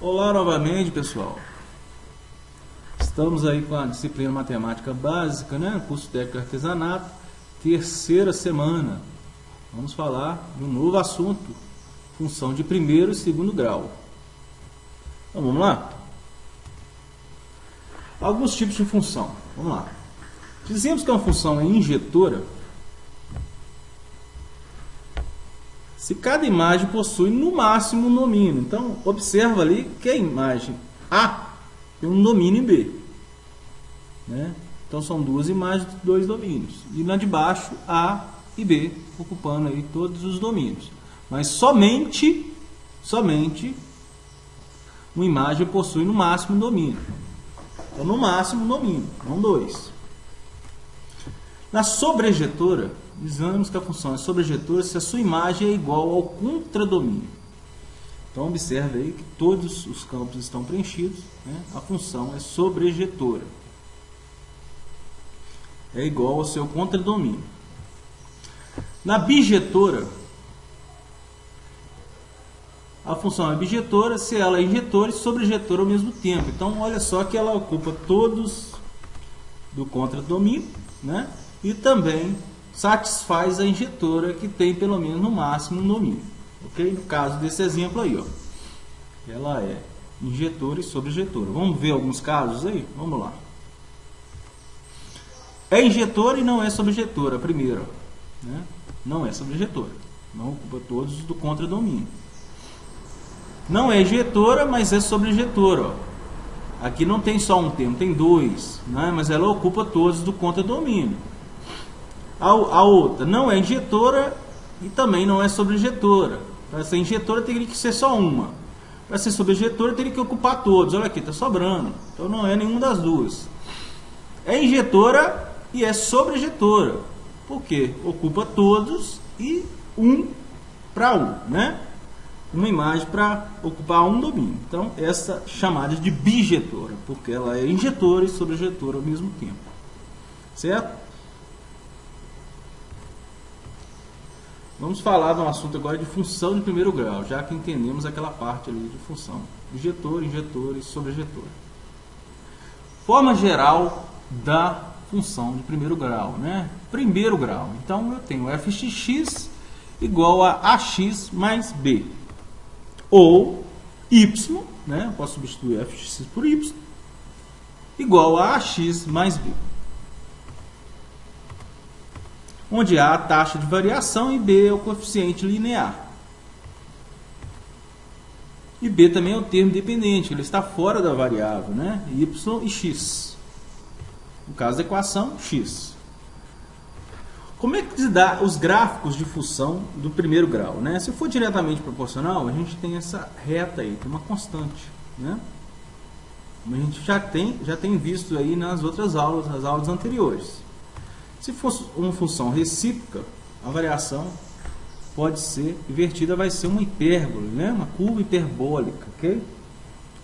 Olá novamente, pessoal. Estamos aí com a disciplina Matemática Básica, né? Curso Técnico Artesanato, terceira semana. Vamos falar de um novo assunto, função de primeiro e segundo grau. Então, vamos lá? Alguns tipos de função. Vamos lá. Dizemos que uma função é injetora se cada imagem possui no máximo um domínio. Então, observa ali que a imagem A tem um domínio B, né? Então, são duas imagens de dois domínios. E na de baixo, A e B, ocupando aí todos os domínios. Mas somente uma imagem possui no máximo um domínio. Então, no máximo um domínio, não dois. Na sobrejetora, dizemos que a função é sobrejetora se a sua imagem é igual ao contradomínio. Então, observe aí que todos os campos estão preenchidos, né? A função é sobrejetora. É igual ao seu contradomínio. Na bijetora, a função é bijetora se ela é injetora e sobrejetora ao mesmo tempo. Então, olha só que ela ocupa todos do contradomínio, né? E também satisfaz a injetora que tem pelo menos no máximo um domínio. Ok? No caso desse exemplo aí, ó, ela é injetora e sobrejetora. Vamos ver alguns casos aí? Vamos lá. É injetora e não é sobrejetora, a primeira, né? Não é sobrejetora, não ocupa todos do contradomínio. Não é injetora, mas é sobrejetora, ó. Aqui não tem só um termo, tem dois, né? Mas ela ocupa todos do contradomínio. A outra não é injetora e também não é sobrejetora. Para ser injetora teria que ser só uma. Para ser sobrejetora teria que ocupar todos. Olha aqui, está sobrando. Então não é nenhuma das duas. É injetora e é sobrejetora. Por quê? Ocupa todos e um para um, né? Uma imagem para ocupar um domínio. Então essa chamada de bijetora, porque ela é injetora e sobrejetora ao mesmo tempo. Certo? Vamos falar de um assunto agora de função de primeiro grau, já que entendemos aquela parte ali de função. Injetor, injetor e sobrejetor. Forma geral da função de primeiro grau, né? Primeiro grau. Então, eu tenho f de x igual a ax mais b. Ou y, né? Eu posso substituir f de x por y, igual a ax mais b. Onde A a taxa de variação e B é o coeficiente linear. E B também é o termo dependente, ele está fora da variável, né? Y e x. No caso da equação, x. Como é que se dá os gráficos de função do primeiro grau, né? Se for diretamente proporcional, a gente tem essa reta aí, tem uma constante, né? Como a gente já tem visto aí nas outras aulas, nas aulas anteriores. Se fosse uma função recíproca, a variação pode ser invertida, vai ser uma hipérbole, né? Uma curva hiperbólica, ok?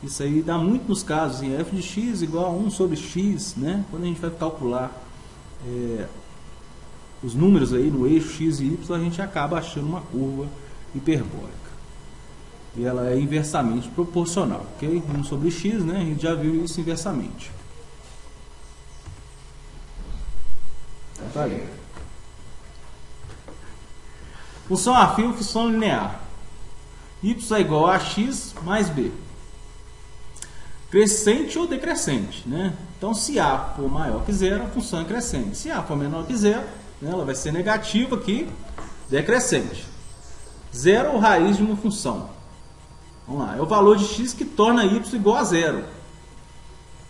Isso aí dá muito nos casos em f de x igual a 1 sobre x, né? Quando a gente vai calcular os números aí no eixo x e y, a gente acaba achando uma curva hiperbólica. E ela é inversamente proporcional, ok? 1 sobre x, né? A gente já viu isso inversamente. Tá ali. Função afim, função linear. Y é igual a x mais b. Crescente ou decrescente, né? Então, se A for maior que zero, a função é crescente. Se A for menor que zero, né, ela vai ser negativa aqui, decrescente. Zero ou raiz de uma função. Vamos lá, é o valor de x que torna y igual a zero.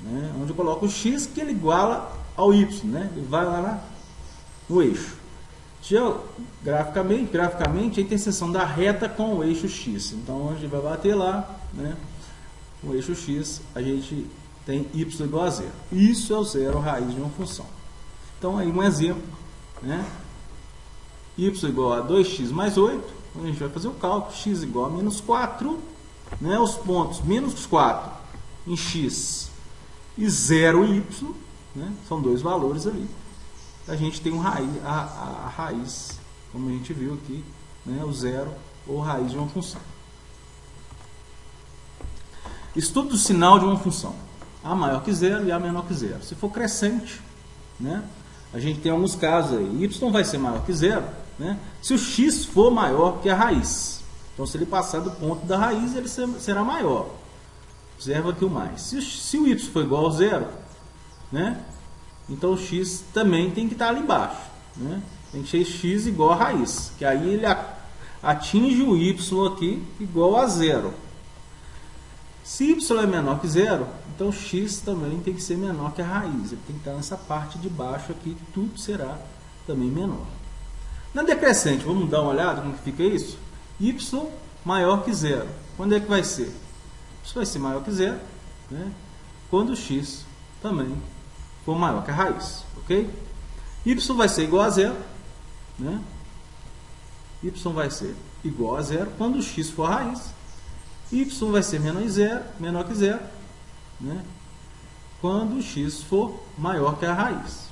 Né? Onde eu coloco o x que ele iguala ao y, né? Ele vai lá no eixo. Graficamente, a interseção da reta com o eixo x. Então, a gente vai bater lá, né? O eixo x, a gente tem y igual a zero. Isso é o zero raiz de uma função. Então, aí um exemplo, né? Y igual a 2x mais 8. A gente vai fazer o cálculo. X igual a menos 4. Né? Os pontos menos 4 em x e 0 em y. Né? São dois valores ali. A gente tem a raiz, como a gente viu aqui, né? O zero ou raiz de uma função. Estudo do sinal de uma função. A maior que zero e A menor que zero. Se for crescente, né, a gente tem alguns casos aí. Y vai ser maior que zero, né, se o x for maior que a raiz. Então, se ele passar do ponto da raiz, ele será maior. Observa aqui o mais. Se o y for igual a zero, né, então o x também tem que estar ali embaixo. Né? Tem que ser x igual a raiz. Que aí ele atinge o y aqui igual a zero. Se y é menor que zero, então x também tem que ser menor que a raiz. Ele tem que estar nessa parte de baixo aqui, que tudo será também menor. Na decrescente, vamos dar uma olhada como que fica isso? Y maior que zero. Quando é que vai ser? Isso vai ser maior que zero, né, quando x também for maior que a raiz. Ok? Y vai ser igual a zero. Né? Y vai ser igual a zero quando x for a raiz. Y vai ser menor que zero, né, quando x for maior que a raiz.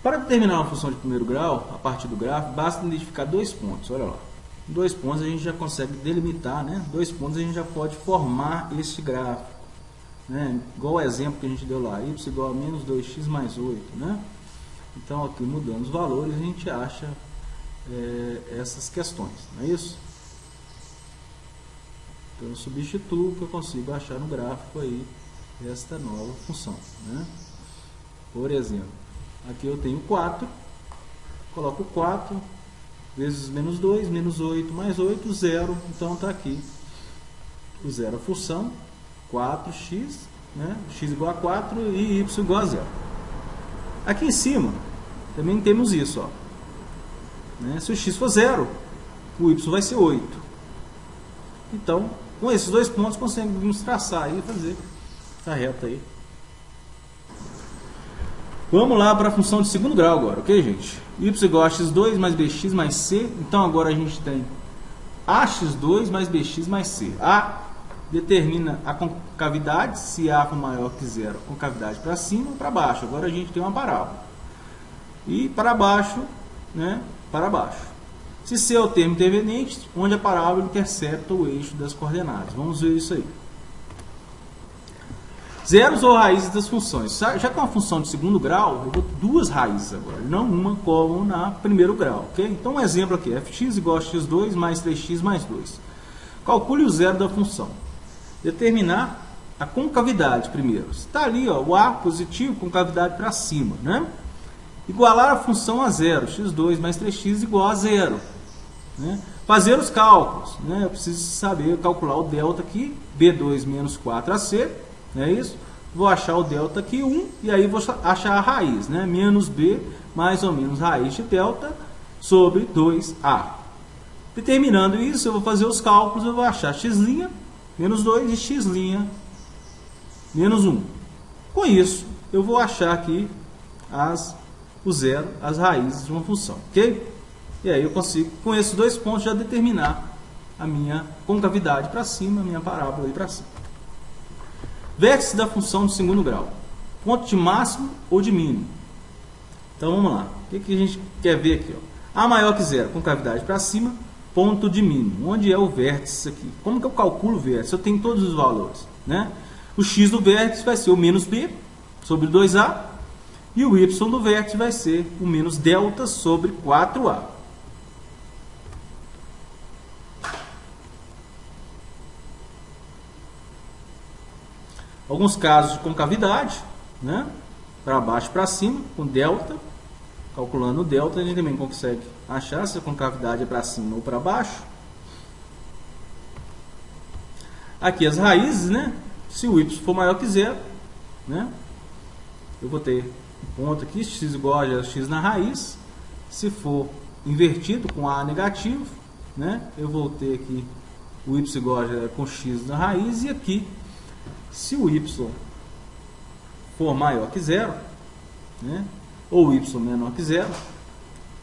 Para determinar uma função de primeiro grau, a partir do gráfico, basta identificar dois pontos. Olha lá. Em 2 pontos a gente já consegue delimitar, né? 2 pontos a gente já pode formar este gráfico. Né? Igual o exemplo que a gente deu lá, y igual a menos 2x mais 8. Né? Então, aqui mudando os valores, a gente acha essas questões. Não é isso? Então, eu substituo que eu consigo achar no gráfico aí esta nova função. Né? Por exemplo, aqui eu tenho 4, coloco 4 vezes menos 2, menos 8, mais 8, 0. Então está aqui o zero a função, 4x, né? X igual a 4 e y igual a 0. Aqui em cima também temos isso. Ó. Né? Se o x for 0, o y vai ser 8. Então, com esses dois pontos, conseguimos traçar aí e fazer essa reta aí. Vamos lá para a função de segundo grau agora, ok, gente? Y igual a x2 mais bx mais c. Então, agora a gente tem ax2 mais bx mais c. A determina a concavidade, se A for maior que zero, concavidade para cima ou para baixo. Agora a gente tem uma parábola. E para baixo, né, para baixo. Se C é o termo interveniente, onde a parábola intercepta o eixo das coordenadas. Vamos ver isso aí. Zeros ou raízes das funções. Já que é uma função de segundo grau, eu vou ter duas raízes agora, não uma como na primeiro grau. Okay? Então, um exemplo aqui, fx igual a x2 mais 3x mais 2. Calcule o zero da função. Determinar a concavidade primeiro. Está ali, ó, o A positivo, concavidade para cima. Né? Igualar a função a zero, x2 mais 3x igual a zero. Né? Fazer os cálculos. Né? Eu preciso saber calcular o delta aqui, b2 menos 4ac. Não é isso? Vou achar o delta aqui, 1, e aí vou achar a raiz, né? Menos b mais ou menos raiz de delta sobre 2a. Determinando isso, eu vou fazer os cálculos, eu vou achar x' menos 2 e x' menos 1. Com isso, eu vou achar aqui o zero, as raízes de uma função, ok? E aí eu consigo, com esses dois pontos, já determinar a minha concavidade para cima, a minha parábola aí para cima. Vértice da função de segundo grau. Ponto de máximo ou de mínimo. Então vamos lá. O que a gente quer ver aqui? Ó? A maior que zero, concavidade para cima, ponto de mínimo. Onde é o vértice aqui? Como que eu calculo o vértice? Eu tenho todos os valores. Né? O x do vértice vai ser o menos b sobre 2a. E o y do vértice vai ser o menos delta sobre 4a. Alguns casos de concavidade, né? Para baixo e para cima, com delta. Calculando o delta, a gente também consegue achar se a concavidade é para cima ou para baixo. Aqui as raízes, né? Se o y for maior que zero, né? Eu vou ter um ponto aqui, x igual a x na raiz. Se for invertido, com a negativo, né? Eu vou ter aqui o y igual a com x na raiz e aqui, se o y for maior que zero, né, ou y menor que zero,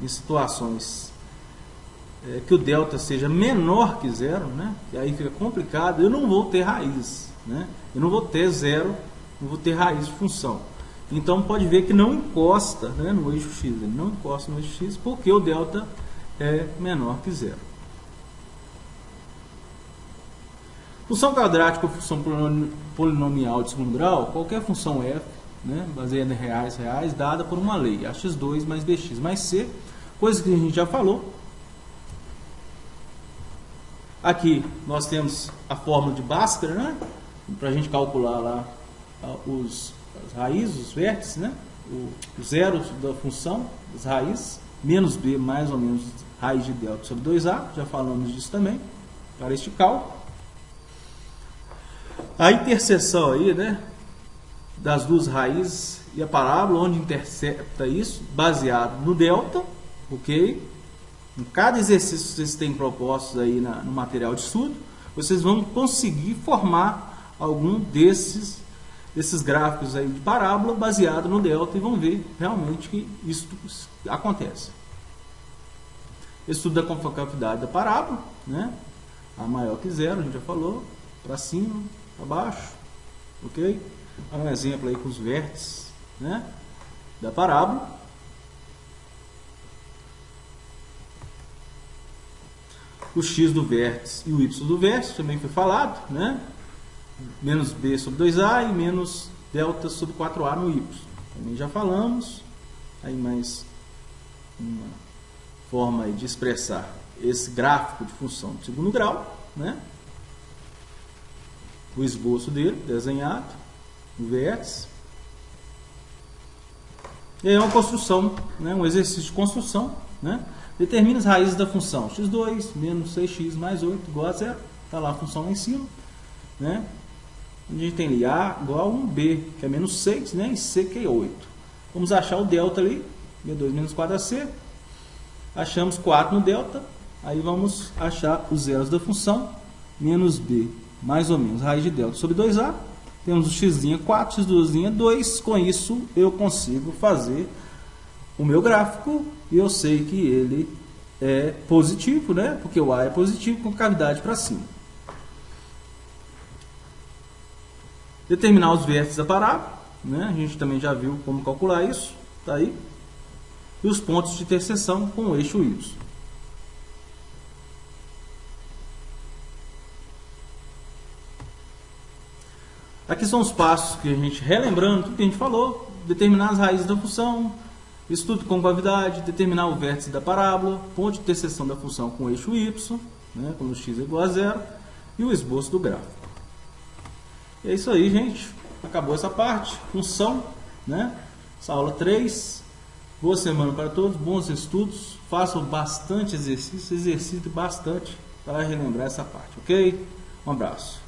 em situações que o delta seja menor que zero, né, e aí fica complicado, eu não vou ter raiz. Né, eu não vou ter zero, não vou ter raiz de função. Então pode ver que não encosta, né, no eixo x, ele não encosta no eixo x porque o delta é menor que zero. Função quadrática ou função polinomial de segundo grau, qualquer função f, né, baseada em reais, dada por uma lei, ax2 mais bx mais c, coisa que a gente já falou. Aqui nós temos a fórmula de Bhaskara, né, para a gente calcular lá as raízes, os vértices, né, o zero da função, as raízes, menos b mais ou menos raiz de delta sobre 2a, já falamos disso também, para este cálculo. A interseção aí, né, das duas raízes e a parábola, onde intercepta isso, baseado no delta, ok? Em cada exercício que vocês têm propostos aí no material de estudo, vocês vão conseguir formar algum desses gráficos aí de parábola baseado no delta e vão ver realmente que isso acontece. Estudo da concavidade da parábola, né? A maior que zero, a gente já falou, para cima, para baixo, ok? Um exemplo aí com os vértices, né, da parábola. O x do vértice e o y do vértice também foi falado, né? Menos b sobre 2a e menos delta sobre 4a no y. Também já falamos. Aí mais uma forma aí de expressar esse gráfico de função de segundo grau, né? O esboço dele, desenhado, o vértice. E aí é uma construção, né? Um exercício de construção, né? Determina as raízes da função x2 menos 6x mais 8 igual a zero. Está lá a função lá em cima, né? A gente tem ali a igual a 1b, que é menos 6, né? E c, que é 8. Vamos achar o delta ali, b2 menos 4ac. Achamos 4 no delta. Aí vamos achar os zeros da função, menos b, mais ou menos, raiz de delta sobre 2a. Temos o x' 4, x2' 2. Com isso, eu consigo fazer o meu gráfico e eu sei que ele é positivo, né? Porque o A é positivo com cavidade para cima. Determinar os vértices da parábola, né? A gente também já viu como calcular isso, tá aí. E os pontos de interseção com o eixo Y. Aqui são os passos que a gente, relembrando tudo que a gente falou, determinar as raízes da função, estudo com concavidade, determinar o vértice da parábola, ponto de interseção da função com o eixo y, né, quando x é igual a zero, e o esboço do gráfico. E é isso aí, gente. Acabou essa parte. Função, né? Essa aula 3. Boa semana para todos, bons estudos. Façam bastante exercício, exercite bastante para relembrar essa parte, ok? Um abraço.